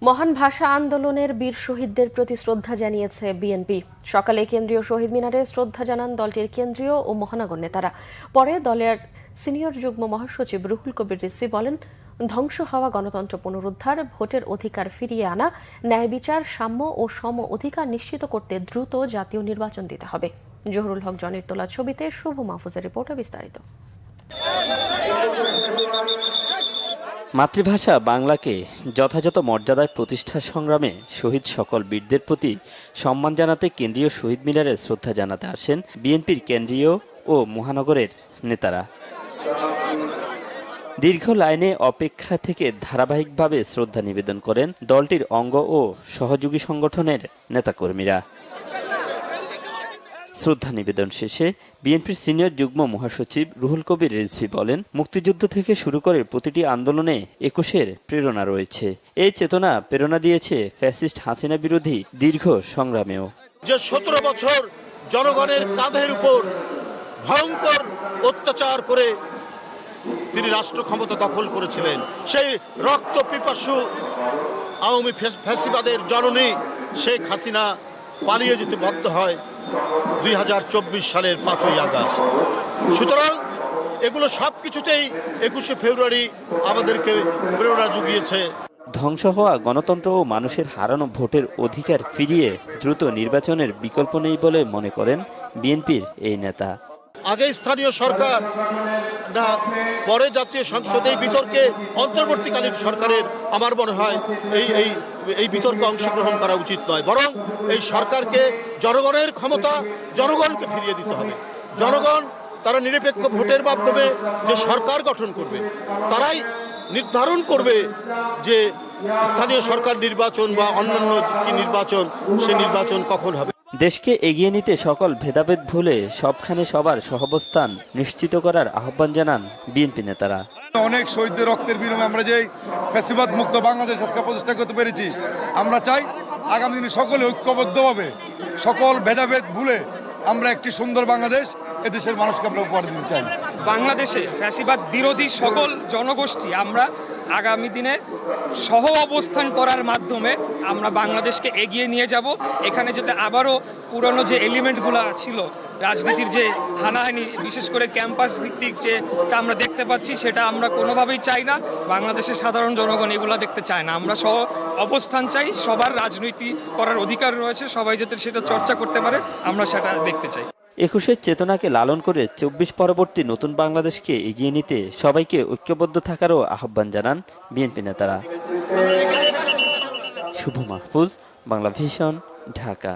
মহান ভাষা আন্দোলনের বীর শহীদদের প্রতি শ্রদ্ধা জানিয়েছে বিএনপি। সকালে কেন্দ্রীয় শহীদ মিনারে শ্রদ্ধা জানান দলটির কেন্দ্রীয় ও মহানগর নেতারা। পরে দলের সিনিয়র যুগ্ম মহাসচিব রুহুল কবির রিজভী বলেন, ধ্বংস হওয়া গণতন্ত্র পুনরুদ্ধার, ভোটের অধিকার ফিরিয়ে আনা, ন্যায় বিচার, সাম্য ও সম অধিকার নিশ্চিত করতে দ্রুত জাতীয় নির্বাচন দিতে হবে। জহুরুল হক জনির তোলা ছবিতে শুভ মাহফুজের রিপোর্টে বিস্তারিত। মাতৃভাষা বাংলাকে যথাযথ মর্যাদায় প্রতিষ্ঠার সংগ্রামে শহীদ সকল বীরদের প্রতি সম্মান জানাতে কেন্দ্রীয় শহীদ মিনারে শ্রদ্ধা জানাতে আসেন বিএনপির কেন্দ্রীয় ও মহানগরের নেতারা। দীর্ঘ লাইনে অপেক্ষা থেকে ধারাবাহিকভাবে শ্রদ্ধা নিবেদন করেন দলটির অঙ্গ ও সহযোগী সংগঠনের নেতাকর্মীরা। শ্রদ্ধা নিবেদন শেষে বিএনপির সিনিয়র যুগ্ম মহাসচিব রুহুল কবির রিজভী বলেন, মুক্তিযুদ্ধ থেকে শুরু করে প্রতিটি আন্দোলনে ২১-এর প্রেরণা রয়েছে। এই চেতনা প্রেরণা দিয়েছে ফ্যাসিস্ট হাসিনা বিরোধী দীর্ঘ সংগ্রামেও। যে ১৭ বছর জনগণের কাঁধের উপর ভয়ঙ্কর অত্যাচার করে তিনি রাষ্ট্র ক্ষমতা দখল করেছিলেন, সেই রক্ত পিপাসু আওয়ামী ফ্যাসিবাদের জননী শেখ হাসিনা পালিয়ে যেতে বাধ্য হয় ২০২৪ সালের ৫ই আগস্ট। সুতরাং এগুলো সব কিছুতেই ২১শে ফেব্রুয়ারি আমাদেরকে প্রেরণা জুগিয়েছে। ধ্বংস হওয়া গণতন্ত্র ও মানুষের হারানো ভোটের অধিকার ফিরিয়ে দ্রুত নির্বাচনের বিকল্প নেই বলে মনে করেন বিএনপির এই নেতা। আগে স্থানীয় সরকার না পরে জাতীয় সংসদে এই বিতর্কে অন্তর্বর্তীকালীন সরকারের আমার মনে হয় এই বিতর্কে অংশগ্রহণ করা উচিত নয়, বরং এই সরকারকে জনগণের ক্ষমতা জনগণকে ফিরিয়ে দিতে হবে। জনগণ তারা নিরপেক্ষ ভোটের মাধ্যমে যে সরকার গঠন করবে, তারাই নির্ধারণ করবে যে স্থানীয় সরকার নির্বাচন বা অন্যান্য কি নির্বাচন, সে নির্বাচন কখন হবে। দেশকে এগিয়ে নিতে সকল ভেদাভেদ ভুলে সবখানে সবার সহাবস্থান নিশ্চিত করার আহ্বান জানান বিএনপি নেতারা। অনেক শহীদদের রক্তের বিনিময়ে আমরা যে ফ্যাসিবাদ মুক্ত বাংলাদেশ আজকে প্রতিষ্ঠা করতে পেরেছি, আমরা চাই আগামী দিনে সকলে ঐক্যবদ্ধভাবে সকল ভেদাভেদ ভুলে আমরা একটি সুন্দর বাংলাদেশ এদেশের মানুষকে আমরা উপহার দিতে চাই। বাংলাদেশে ফ্যাসিবাদ বিরোধী সকল জনগোষ্ঠী আমরা আগামী দিনে সহ অবস্থান করার মাধ্যমে আমরা বাংলাদেশকে এগিয়ে নিয়ে যাব। এখানে যাতে আবারও পুরনো যে এলিমেন্টগুলো ছিল রাজনীতির, যে হানাহানি, বিশেষ করে ক্যাম্পাস ভিত্তিক যেটা আমরা দেখতে পাচ্ছি, সেটা আমরা কোনোভাবেই চাই না। বাংলাদেশের সাধারণ জনগণ এগুলো দেখতে চায় না। আমরা সহ অবস্থান চাই, সবার রাজনীতি করার অধিকার রয়েছে, সবাই যাতে সেটা চর্চা করতে পারে, আমরা সেটা দেখতে চাই। ২১-এর চেতনাকে লালন করে ২৪ পরবর্তী নতুন বাংলাদেশকে এগিয়ে নিতে সবাইকে ঐক্যবদ্ধ থাকারও আহ্বান জানান বিএনপি নেতারা। শুভ মাহফুজ, বাংলা ভিশন, ঢাকা।